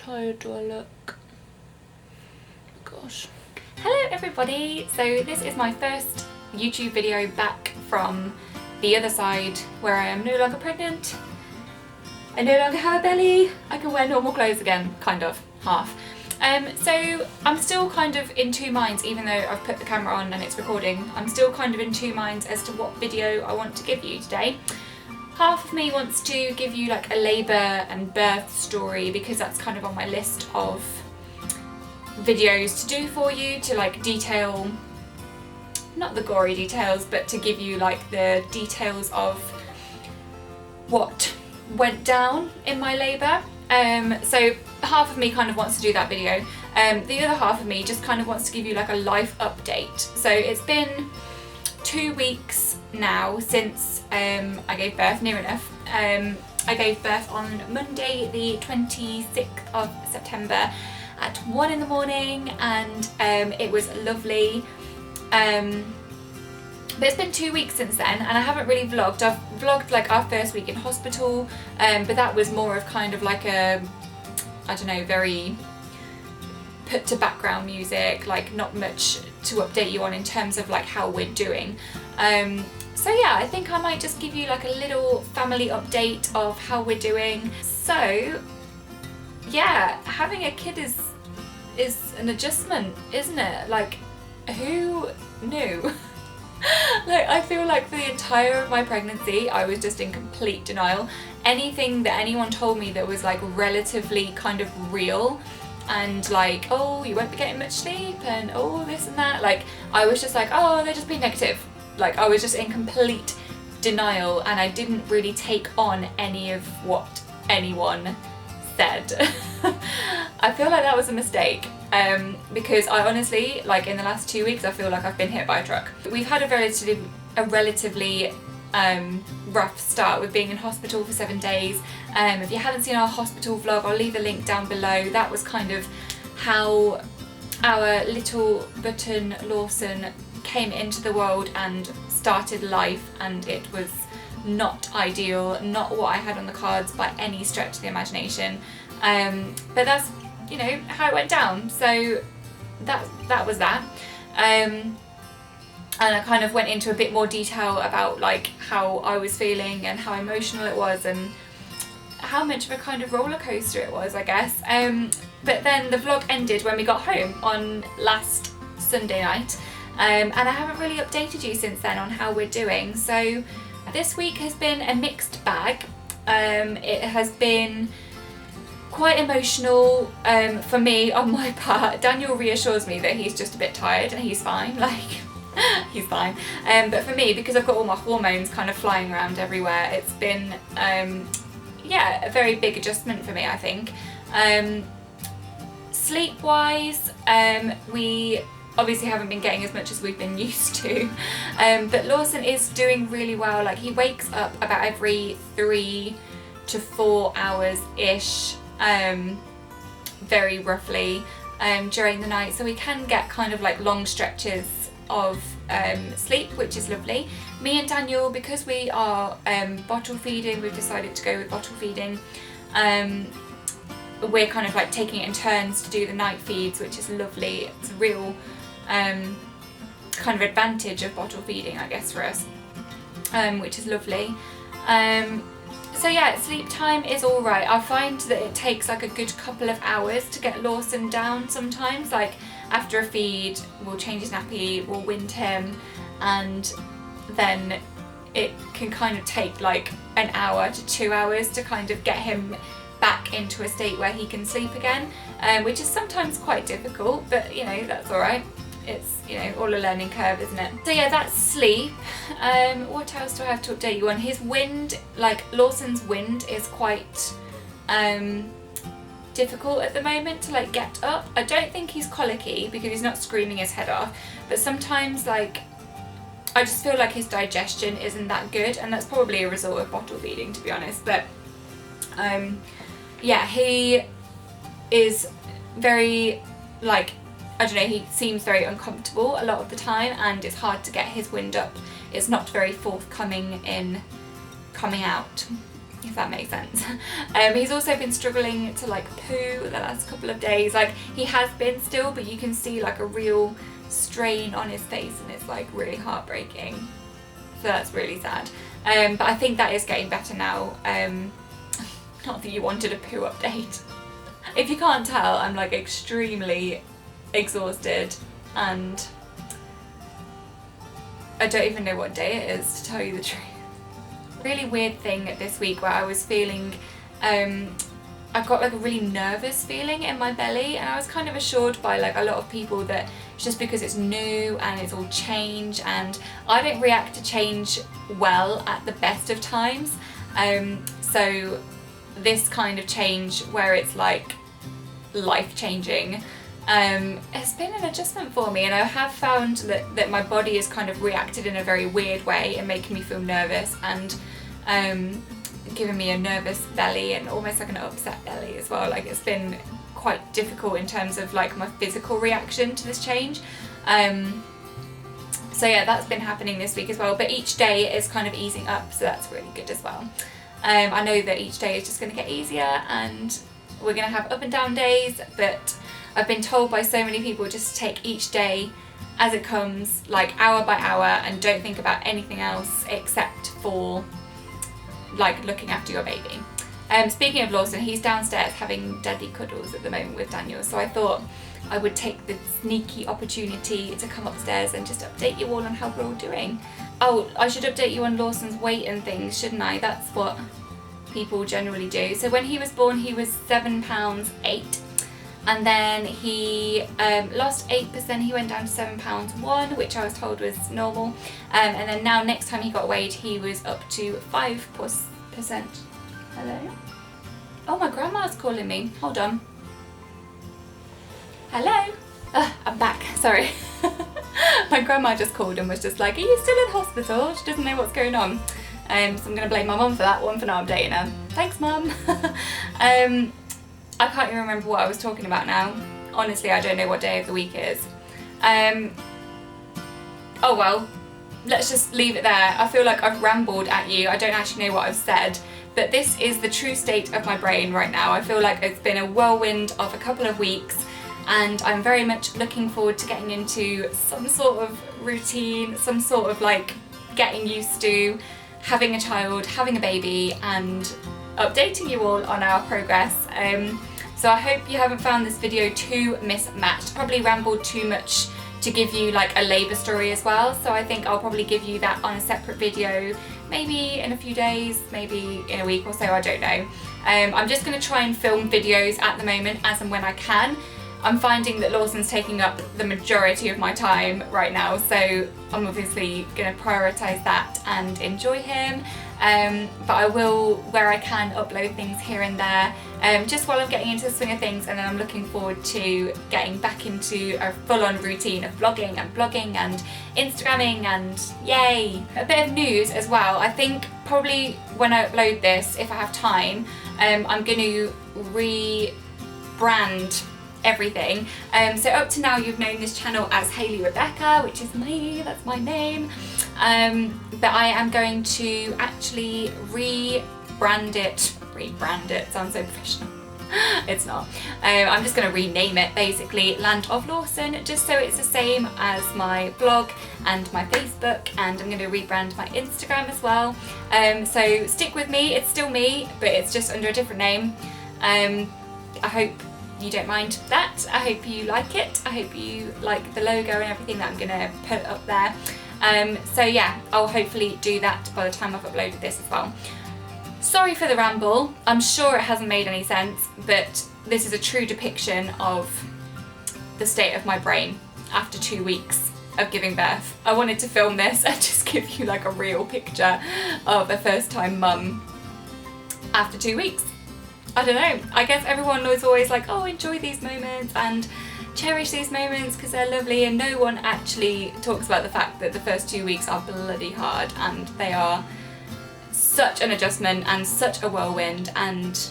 tired do I look? Gosh. Hello everybody, so this is my first YouTube video back from the other side where I am no longer pregnant. I no longer have a belly. I can wear normal clothes again, kind of, half. So I'm still kind of in two minds, even though I've put the camera on and it's recording. I'm still kind of in two minds as to what video I want to give you today. Half of me wants to give you like a labour and birth story because that's kind of on my list of videos to do for you, to like detail, not the gory details, but to give you like the details of what went down in my labour. So half of me kind of wants to do that video. The other half of me just kind of wants to give you like a life update. So it's been 2 weeks now since I gave birth, near enough. I gave birth on Monday the 26th of September at 1 in the morning, and it was lovely. But it's been 2 weeks since then and I haven't really vlogged. I've vlogged like our first week in hospital, but that was more of kind of like a, I don't know, very put to background music, like not much to update you on in terms of like how we're doing. So yeah, I think I might just give you like a little family update of how we're doing. So yeah, having a kid is an adjustment, isn't it? Like, who knew? Like, I feel like for the entire of my pregnancy I was just in complete denial. Anything that anyone told me that was like relatively kind of real and like, oh, you won't be getting much sleep and oh this and that, like I was just like, oh, they're just being negative. Like I was just in complete denial and I didn't really take on any of what anyone said. I feel like that was a mistake. Because I honestly, like in the last 2 weeks, I feel like I've been hit by a truck. We've had a relatively rough start with being in hospital for 7 days. If you haven't seen our hospital vlog, I'll leave a link down below. That was kind of how our little button Lawson came into the world and started life, and it was not ideal, not what I had on the cards by any stretch of the imagination. But that's, you know, how it went down. So that was that. And I kind of went into a bit more detail about like how I was feeling and how emotional it was and how much of a kind of roller coaster it was, I guess. But then the vlog ended when we got home on last Sunday night. And I haven't really updated you since then on how we're doing. So this week has been a mixed bag. It has been quite emotional for me on my part. Daniel reassures me that he's just a bit tired and he's fine, like he's fine. But for me, because I've got all my hormones kind of flying around everywhere, it's been yeah, a very big adjustment for me, I think. Sleep wise, we obviously haven't been getting as much as we've been used to, but Lawson is doing really well. Like he wakes up about every 3 to 4 hours ish, very roughly, during the night, so we can get kind of like long stretches of sleep, which is lovely. Me and Daniel, because we are bottle feeding, we've decided to go with bottle feeding. We're kind of like taking it in turns to do the night feeds, which is lovely. It's a real kind of advantage of bottle feeding, I guess, for us, which is lovely. So yeah, sleep time is alright. I find that it takes like a good couple of hours to get Lawson down sometimes. Like after a feed, we'll change his nappy, we'll wind him, and then it can kind of take like an hour to 2 hours to kind of get him back into a state where he can sleep again, which is sometimes quite difficult, but you know, that's alright. It's, you know, all a learning curve, isn't it? So yeah, that's sleep. What else do I have to update you on? His wind, like Lawson's wind is quite difficult at the moment to like get up. I don't think he's colicky because he's not screaming his head off, but sometimes like I just feel like his digestion isn't that good, and that's probably a result of bottle feeding, to be honest. But yeah, he is very like, I don't know, he seems very uncomfortable a lot of the time, and it's hard to get his wind up. It's not very forthcoming in coming out. if that makes sense. He's also been struggling to like poo the last couple of days. Like he has been still, but you can see like a real strain on his face, and it's like really heartbreaking. So that's really sad. But I think that is getting better now. Not that you wanted a poo update. If you can't tell, I'm like extremely exhausted, and I don't even know what day it is, to tell you the truth. Really weird thing this week where I was feeling, I got like a really nervous feeling in my belly, and I was kind of assured by like a lot of people that it's just because it's new and it's all change, and I don't react to change well at the best of times. So this kind of change where it's like life-changing, it's been an adjustment for me, and I have found that my body has kind of reacted in a very weird way and making me feel nervous, and giving me a nervous belly and almost like an upset belly as well. Like it's been quite difficult in terms of like my physical reaction to this change. So yeah, that's been happening this week as well, but each day is kind of easing up, so that's really good as well. I know that each day is just going to get easier, and we're going to have up and down days, but I've been told by so many people just to take each day as it comes, like hour by hour, and don't think about anything else except for like looking after your baby. Speaking of Lawson, he's downstairs having daddy cuddles at the moment with Daniel, so I thought I would take the sneaky opportunity to come upstairs and just update you all on how we're all doing. Oh, I should update you on Lawson's weight and things, shouldn't I? That's what people generally do. So when he was born, he was 7 pounds 8, and then he lost 8%. He went down to 7 pounds 1, which I was told was normal, and then now next time he got weighed, he was up to 5%. Hello? Oh, my grandma's calling me. Hold on. Hello? I'm back, sorry. My grandma just called and was just like, are you still in hospital? She doesn't know what's going on. So I'm going to blame my mum for that one for not updating her. Thanks, Mum. I can't even remember what I was talking about now. Honestly, I don't know what day of the week it is. Oh well, let's just leave it there. I feel like I've rambled at you. I don't actually know what I've said, but this is the true state of my brain right now. I feel like it's been a whirlwind of a couple of weeks, and I'm very much looking forward to getting into some sort of routine, some sort of like getting used to having a child, having a baby, and updating you all on our progress. So I hope you haven't found this video too mismatched. Probably rambled too much to give you like a labour story as well, so I think I'll probably give you that on a separate video, maybe in a few days, maybe in a week or so, I don't know. I'm just going to try and film videos at the moment as and when I can. I'm finding that Lawson's taking up the majority of my time right now, so I'm obviously going to prioritise that and enjoy him, but I will, where I can, upload things here and there, just while I'm getting into the swing of things, and then I'm looking forward to getting back into a full-on routine of vlogging and blogging and Instagramming, and yay! A bit of news as well. I think probably when I upload this, if I have time, I'm going to rebrand everything. So up to now you've known this channel as Hayley Rebecca, which is me, that's my name, but I am going to actually rebrand it, sounds so professional. It's not. I'm just going to rename it basically Land of Lawson, just so it's the same as my blog and my Facebook, and I'm going to rebrand my Instagram as well. So stick with me, it's still me, but it's just under a different name. I hope you don't mind that. I hope you like it. I hope you like the logo and everything that I'm going to put up there. So yeah, I'll hopefully do that by the time I've uploaded this as well. Sorry for the ramble. I'm sure it hasn't made any sense, but this is a true depiction of the state of my brain after 2 weeks of giving birth. I wanted to film this and just give you like a real picture of a first-time mum after 2 weeks. I don't know, I guess everyone was always like, oh, enjoy these moments and cherish these moments because they're lovely, and no one actually talks about the fact that the first 2 weeks are bloody hard, and they are such an adjustment and such a whirlwind and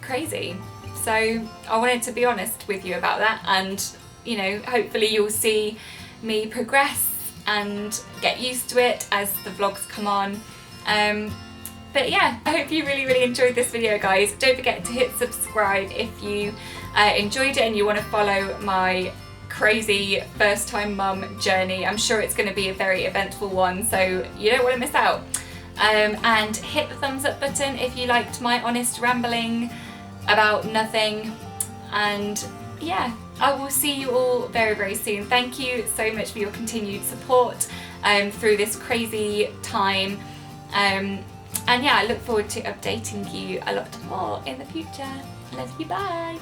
crazy. So I wanted to be honest with you about that, and you know, hopefully you'll see me progress and get used to it as the vlogs come on. But yeah, I hope you really enjoyed this video, guys. Don't forget to hit subscribe if you enjoyed it and you want to follow my crazy first time mum journey. I'm sure it's going to be a very eventful one, so you don't want to miss out. And hit the thumbs up button if you liked my honest rambling about nothing. And yeah, I will see you all very soon. Thank you so much for your continued support through this crazy time. And yeah, I look forward to updating you a lot more in the future. Love you, bye.